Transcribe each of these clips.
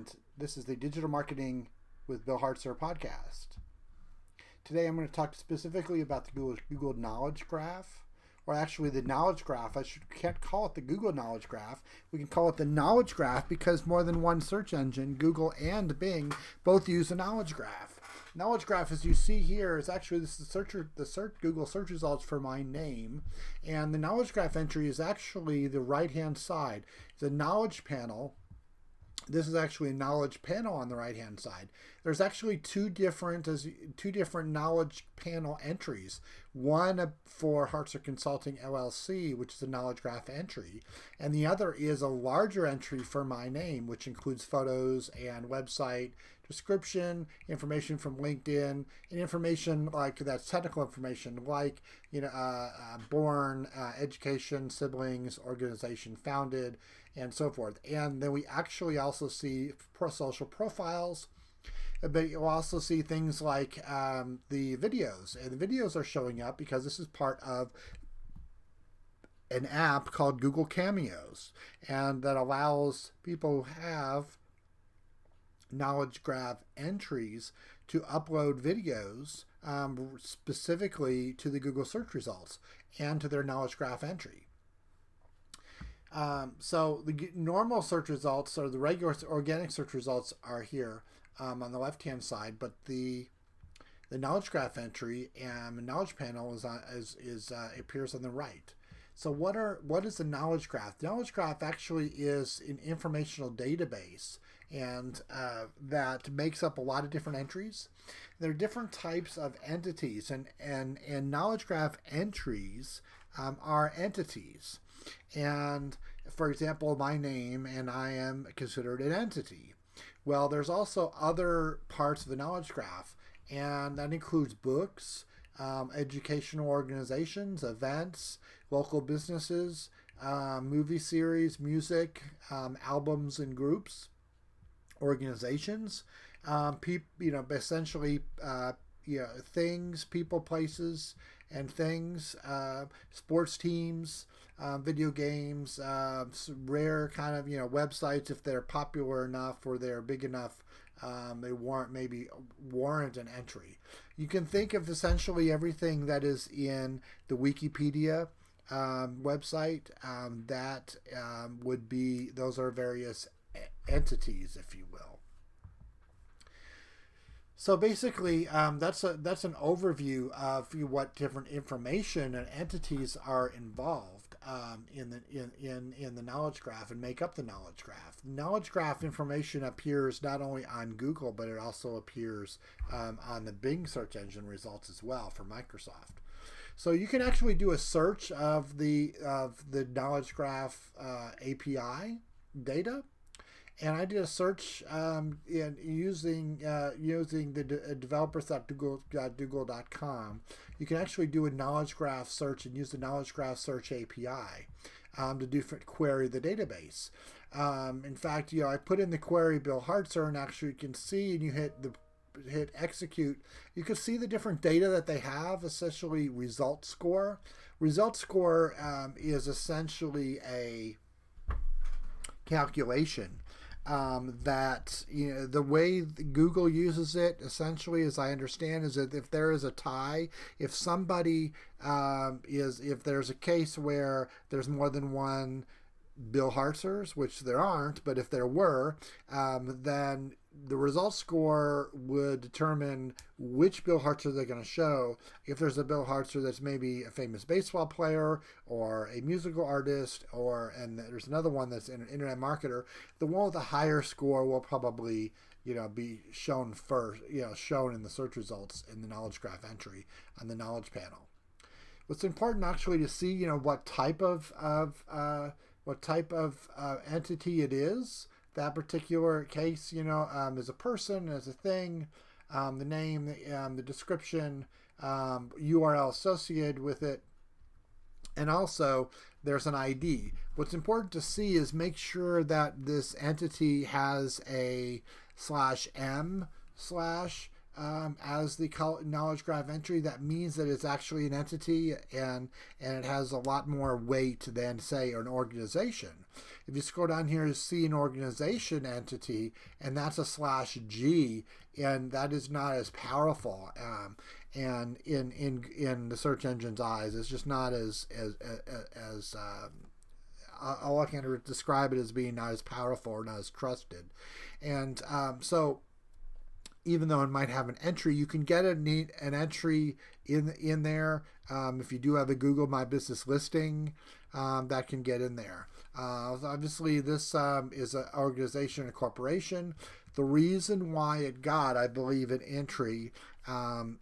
and this is the Digital Marketing with Bill Hartzer podcast. Today I'm going to talk specifically about the Google Knowledge Graph, or actually the Knowledge Graph. Can't call it the Google Knowledge Graph. We can call it the Knowledge Graph because more than one search engine, Google and Bing, both use the Knowledge Graph. Knowledge Graph, as you see here, is actually this is the Google search results for my name, and the Knowledge Graph entry is actually the right-hand side. It's a knowledge panel. This is actually a knowledge panel on the right-hand side. There's actually two different knowledge panel entries. One for Hartzer Consulting LLC, which is a knowledge graph entry, and the other is a larger entry for my name, which includes photos and website description, information from LinkedIn, and information like that's technical information, like born, education, siblings, organization founded, and so forth. And then we actually also see social profiles, but you'll also see things like the videos. And the videos are showing up because this is part of an app called Google Cameos, and that allows people who have knowledge graph entries to upload videos specifically to the Google search results and to their knowledge graph entry. So the normal search results, or the regular organic search results, are here on the left-hand side, but the knowledge graph entry and the knowledge panel appears on the right. So what is the knowledge graph? The knowledge graph actually is an informational database, and that makes up a lot of different entries. There are different types of entities, and knowledge graph entries are entities. And for example, my name, and I am considered an entity. Well, there's also other parts of the knowledge graph, and that includes books, educational organizations, events, local businesses, movie series, music, albums and groups, organizations, essentially, things, people, places, and things, sports teams, video games, rare kind of, websites, if they're popular enough or they're big enough, they warrant an entry. You can think of essentially everything that is in the Wikipedia website. Those are various entities, if you will. So basically, that's an overview of what different information and entities are involved in the knowledge graph and make up the knowledge graph. Knowledge graph information appears not only on Google, but it also appears on the Bing search engine results as well for Microsoft. So you can actually do a search of the knowledge graph API data. And I did a search using the developers.google.com. You can actually do a knowledge graph search and use the knowledge graph search API to query the database. In fact, I put in the query Bill Hartzer, and actually you can see, and you hit execute, you can see the different data that they have, essentially result score. Result score is essentially a calculation that the way Google uses it, essentially, as I understand, is that if there is a tie, if somebody if there's a case where there's more than one Bill Hartzers, which there aren't, but if there were, then the result score would determine which Bill Hartzer they're going to show. If there's a Bill Hartzer that's maybe a famous baseball player or a musical artist, and there's another one that's an internet marketer, the one with the higher score will probably be shown first, shown in the search results in the knowledge graph entry on the knowledge panel. What's important actually to see, what type of entity it is. That particular case, as a person, as a thing, the name, the description, URL associated with it, and also there's an ID. What's important to see is make sure that this entity has a /m/ as the knowledge graph entry, that means that it's actually an entity, and it has a lot more weight than, say, an organization. If you scroll down here, you see an organization entity, and that's a /G, and that is not as powerful. And in the search engine's eyes, it's just not as all I can describe it as being not as powerful or not as trusted. And so even though it might have an entry, you can get an entry in there. If you do have a Google My Business listing, that can get in there. Obviously, this is an organization, a corporation. The reason why it got, I believe, an entry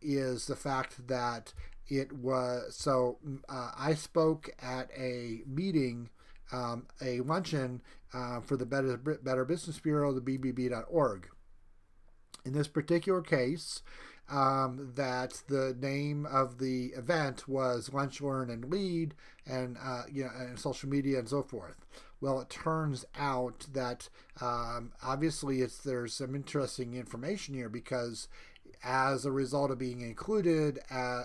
is the fact that it was, so I spoke at a meeting, a luncheon for the Better Business Bureau, the BBB.org. In this particular case, that the name of the event was Lunch, Learn, and Lead, and and social media and so forth. Well, it turns out that obviously there's some interesting information here, because as a result of being included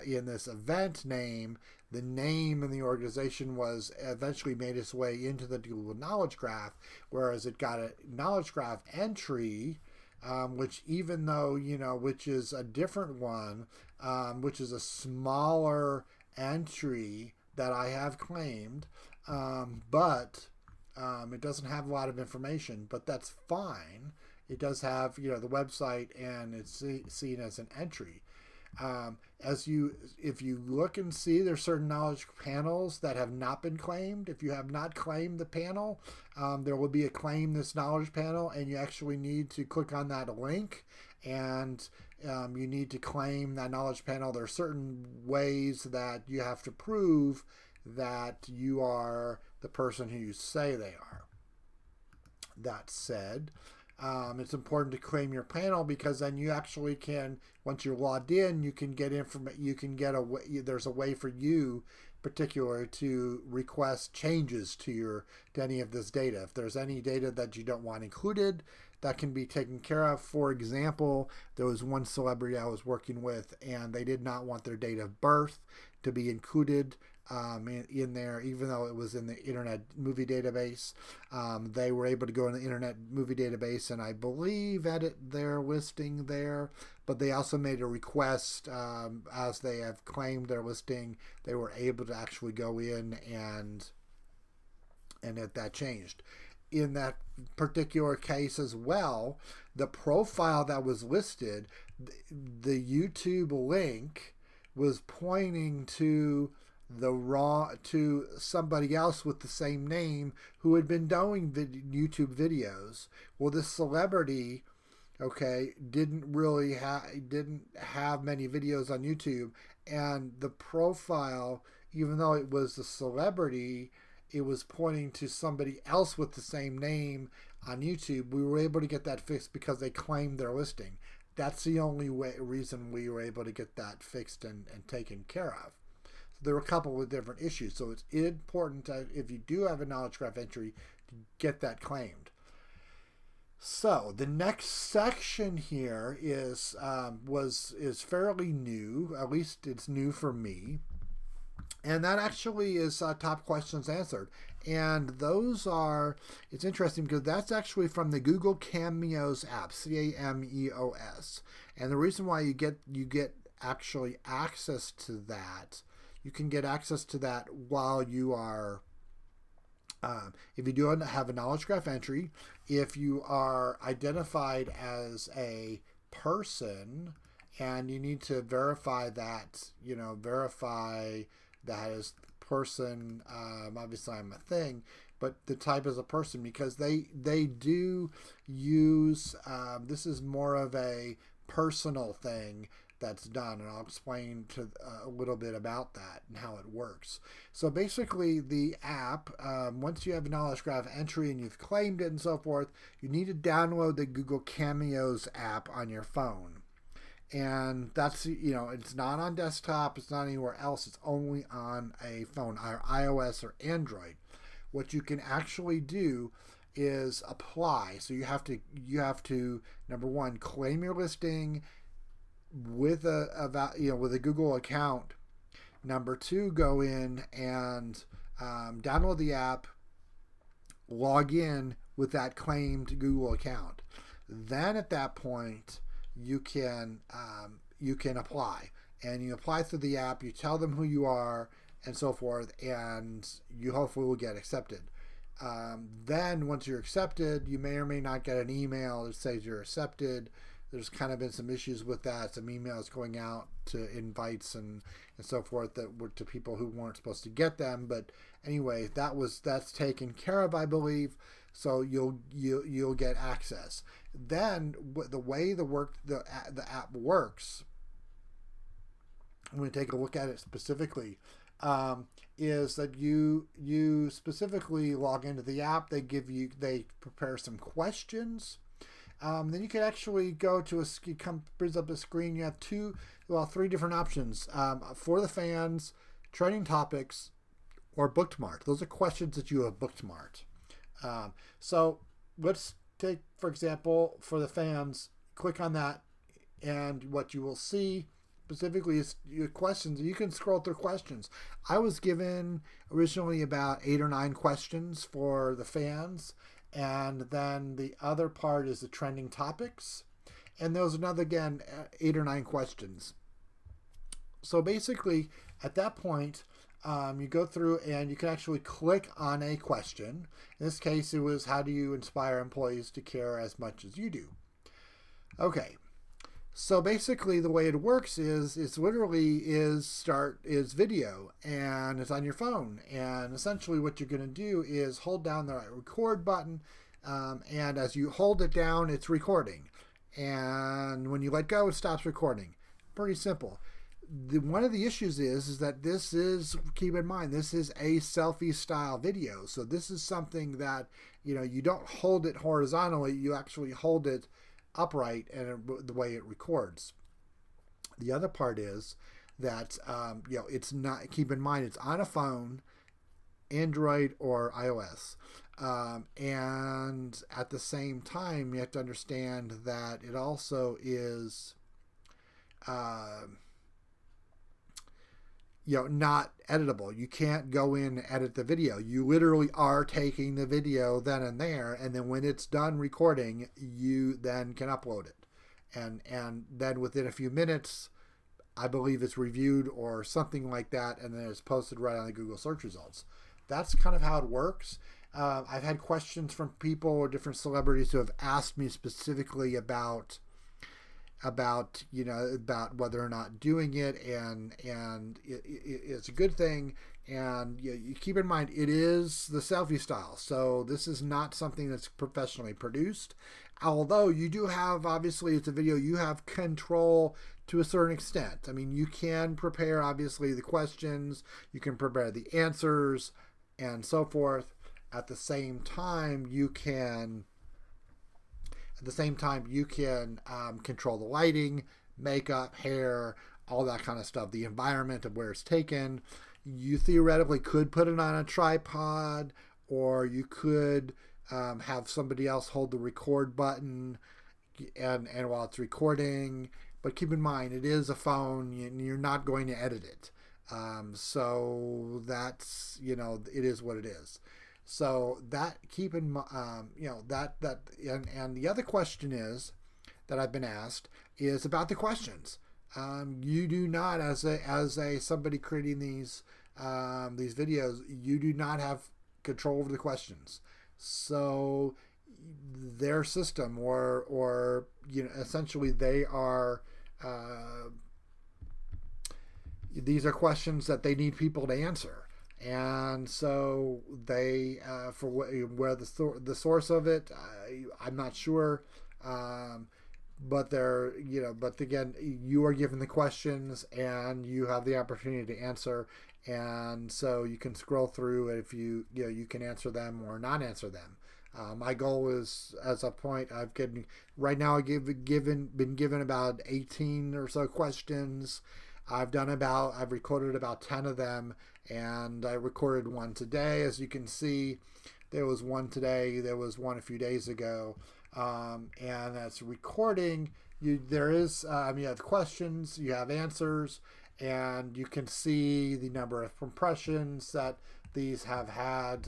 in this event name, the name in the organization was eventually made its way into the Google Knowledge Graph, whereas it got a Knowledge Graph entry, which, even though, which is a different one, which is a smaller entry that I have claimed, but it doesn't have a lot of information, but that's fine. It does have, the website, and it's seen as an entry. If you look and see, there's certain knowledge panels that have not been claimed. If you have not claimed the panel, there will be a claim this knowledge panel, and you actually need to click on that link, and you need to claim that knowledge panel. There are certain ways that you have to prove that you are the person who you say they are. That said, it's important to claim your panel, because then you actually can, once you're logged in, you can get information. You can get there's a way for you, particular, to request changes to any of this data. If there's any data that you don't want included, that can be taken care of. For example, there was one celebrity I was working with, and they did not want their date of birth to be included in there, even though it was in the Internet Movie Database. They were able to go in the Internet Movie Database and, I believe, edit their listing there, but they also made a request, as they have claimed their listing, they were able to actually go in and that changed. In that particular case as well, the profile that was listed, the YouTube link was pointing to somebody else with the same name who had been doing YouTube videos. Well, this celebrity, didn't have many videos on YouTube, and the profile, even though it was the celebrity, it was pointing to somebody else with the same name on YouTube. We were able to get that fixed because they claimed their listing. That's the only reason we were able to get that fixed and taken care of. So there were a couple of different issues. So it's important if you do have a knowledge graph entry, to get that claimed. So the next section here is fairly new. At least it's new for me. And that actually is top questions answered. And those are, it's interesting because that's actually from the Google Cameos app, Cameos. And the reason why you get actually access to that, you can get access to that while you are, if you do have a knowledge graph entry, if you are identified as a person, and you need to verify that, verify that as person. Obviously I'm a thing, but the type is a person, because they do use, this is more of a personal thing that's done, and I'll explain a little bit about that and how it works. So basically, the app, once you have a knowledge graph entry and you've claimed it and so forth, you need to download the Google Cameos app on your phone. And that's, it's not on desktop, it's not anywhere else, it's only on a phone, either iOS or Android. What you can actually do is apply. So you have to number one, claim your listing, with with a Google account. Number two, go in and download the app, log in with that claimed Google account. Then at that point, you can apply, and you apply through the app. You tell them who you are and so forth, and you hopefully will get accepted. Then once you're accepted, you may or may not get an email that says you're accepted. There's kind of been some issues with that. Some emails going out to invites and so forth that were to people who weren't supposed to get them. But anyway, that's taken care of, I believe. So you'll get access. Then the way the app works, I'm going to take a look at it specifically. Is that you specifically log into the app. They prepare some questions. Then you can actually go to brings up a screen. You have three different options for the fans: trending topics or bookmarked. Those are questions that you have bookmarked. So let's take, for example, for the fans. Click on that, and what you will see specifically is your questions. You can scroll through questions. I was given originally about 8 or 9 questions for the fans, and then the other part is the trending topics, and there's another, again, 8 or 9 questions. So basically at that point, you go through and you can actually click on a question. In this case, it was, how do you inspire employees to care as much as you do? Okay. So basically the way it works is video, and it's on your phone. And essentially what you're going to do is hold down the record button, and as you hold it down, it's recording. And when you let go, it stops recording. Pretty simple. One of the issues is that keep in mind, this is a selfie style video. So this is something that, you don't hold it horizontally, you actually hold it upright, and the way it records. The other part is that it's not. Keep in mind, it's on a phone, Android or iOS, and at the same time, you have to understand that it also is, not editable. You can't go in and edit the video. You literally are taking the video then and there, and then when it's done recording, you then can upload it. And then within a few minutes, I believe it's reviewed or something like that, and then it's posted right on the Google search results. That's kind of how it works. I've had questions from people or different celebrities who have asked me specifically about whether or not doing it, and it's a good thing. And you keep in mind, it is the selfie style, so this is not something that's professionally produced. Although you do have, obviously, it's a video, you have control to a certain extent. I mean, you can prepare, obviously, the questions, you can prepare the answers, and so forth. At the same time, you can control the lighting, makeup, hair, all that kind of stuff, the environment of where it's taken. You theoretically could put it on a tripod, or you could have somebody else hold the record button and while it's recording. But keep in mind, it is a phone, and you're not going to edit it. So that's, it is what it is. So that keep in mind, and the other question is that I've been asked is about the questions. You do not, as a somebody creating these videos, you do not have control over the questions. So their system, or essentially they are. These are questions that they need people to answer. And so they, for where the source of it, I'm not sure. But they're, but again, you are given the questions and you have the opportunity to answer. And so you can scroll through if you can answer them or not answer them. My goal is, as a point, I've been given about 18 or so questions. I've recorded about 10 of them, and I recorded one today. As you can see, there was one today, there was one a few days ago. And as recording, there is you have questions, you have answers, and you can see the number of impressions that these have had,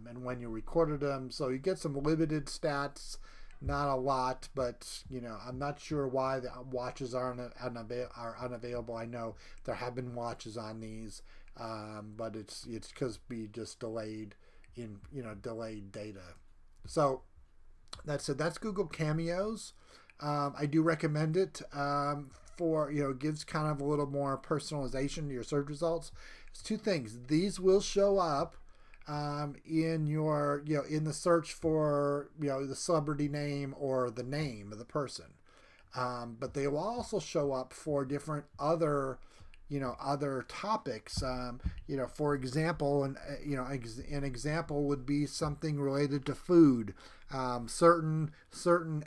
and when you recorded them. So you get some limited stats, not a lot, but I'm not sure why the watches are unavailable. I know there have been watches on these, but it's because we just delayed data. So that's Google Cameos. I do recommend it for, it gives kind of a little more personalization to your search results. It's two things. These will show up in your, in the search for, the celebrity name or the name of the person. But they will also show up for different other topics. For example, an example would be something related to food. Certain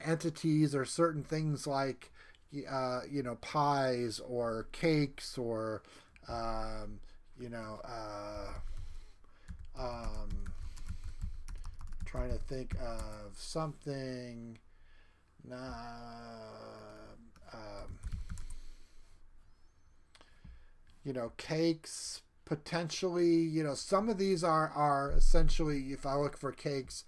entities or certain things like, pies or cakes or, trying to think of something. Cakes potentially. Some of these are essentially, if I look for cakes,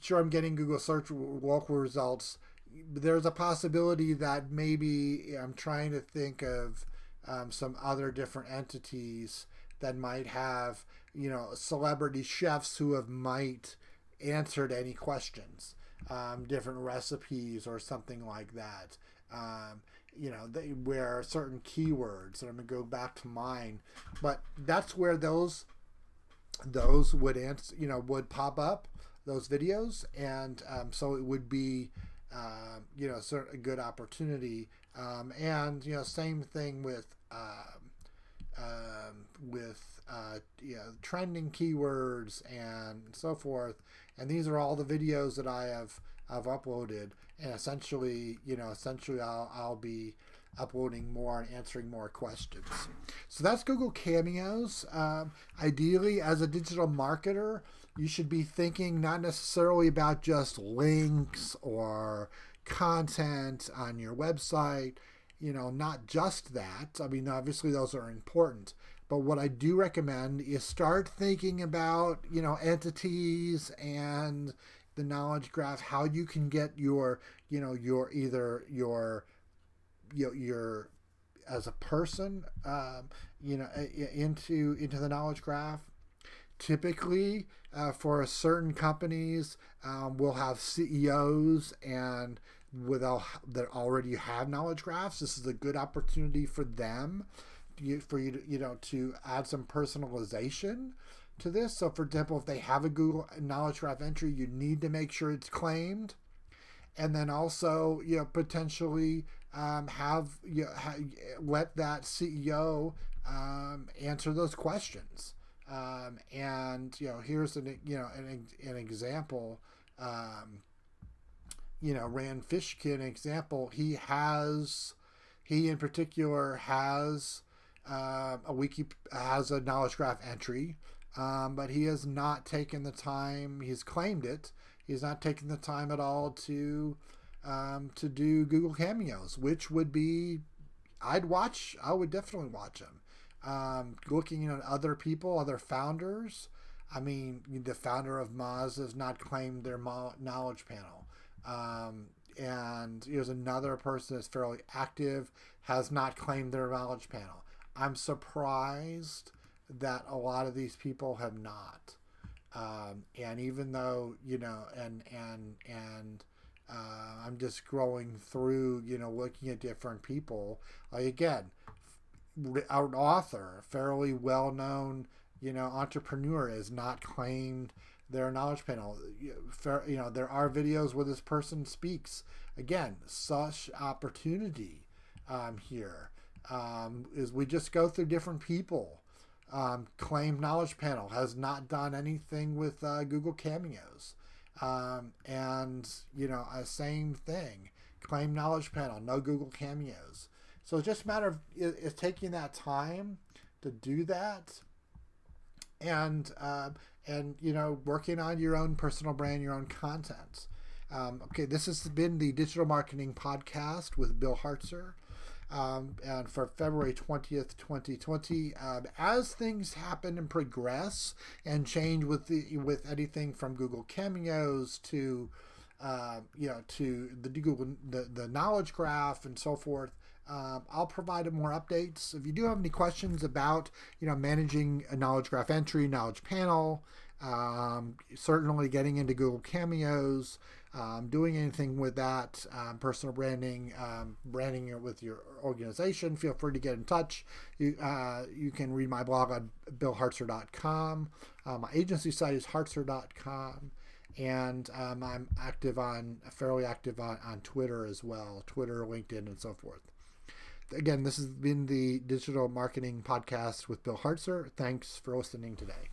sure, I'm getting Google search local results. There's a possibility that maybe I'm trying to think of some other different entities that might have, celebrity chefs who might answered any questions, different recipes or something like that. They where certain keywords, and I'm gonna go back to mine, but that's where those would answer, would pop up, those videos, and so it would be, a good opportunity, and same thing with trending keywords and so forth. And these are all the videos that I've uploaded, and essentially I'll be uploading more and answering more questions. So that's Google Cameos. Ideally, as a digital marketer, you should be thinking not necessarily about just links or content on your website, not just that. I mean, obviously those are important. But what I do recommend is start thinking about, entities and the knowledge graph, how you can get your as a person, into the knowledge graph. Typically, for certain companies, we'll have CEOs and that already have knowledge graphs. This is a good opportunity for them, for you to add some personalization to this. So, for example, if they have a Google knowledge graph entry, you need to make sure it's claimed, and then also potentially let that CEO answer those questions. And here's an example. Rand Fishkin example. He in particular has has a knowledge graph entry, but he has not taken the time. He's claimed it. He's not taken the time at all to do Google Cameos, which would be, I would definitely watch him. Looking at other people, other founders. I mean, the founder of Moz has not claimed their knowledge panel. And here's another person that's fairly active, has not claimed their knowledge panel. I'm surprised that a lot of these people have not. And even though, I'm just scrolling through, looking at different people. Again, our author, fairly well-known, entrepreneur, has not claimed their knowledge panel. There are videos where this person speaks. Again, such opportunity here. Is we just go through different people. Claimed knowledge panel, has not done anything with Google Cameos. And same thing. Claimed knowledge panel, no Google Cameos. So it's just a matter of it's taking that time to do that, and working on your own personal brand, your own content. Okay, this has been the Digital Marketing Podcast with Bill Hartzer. And for February 20th, 2020, as things happen and progress and change with anything from Google Cameos to to the knowledge graph and so forth. I'll provide more updates. If you do have any questions about managing a knowledge graph entry, knowledge panel, certainly getting into Google Cameos, doing anything with that, personal branding, branding it with your organization, feel free to get in touch. You can read my blog on billhartzer.com. My agency site is hartzer.com. And I'm fairly active on Twitter as well, Twitter, LinkedIn, and so forth. Again, this has been the Digital Marketing Podcast with Bill Hartzer. Thanks for listening today.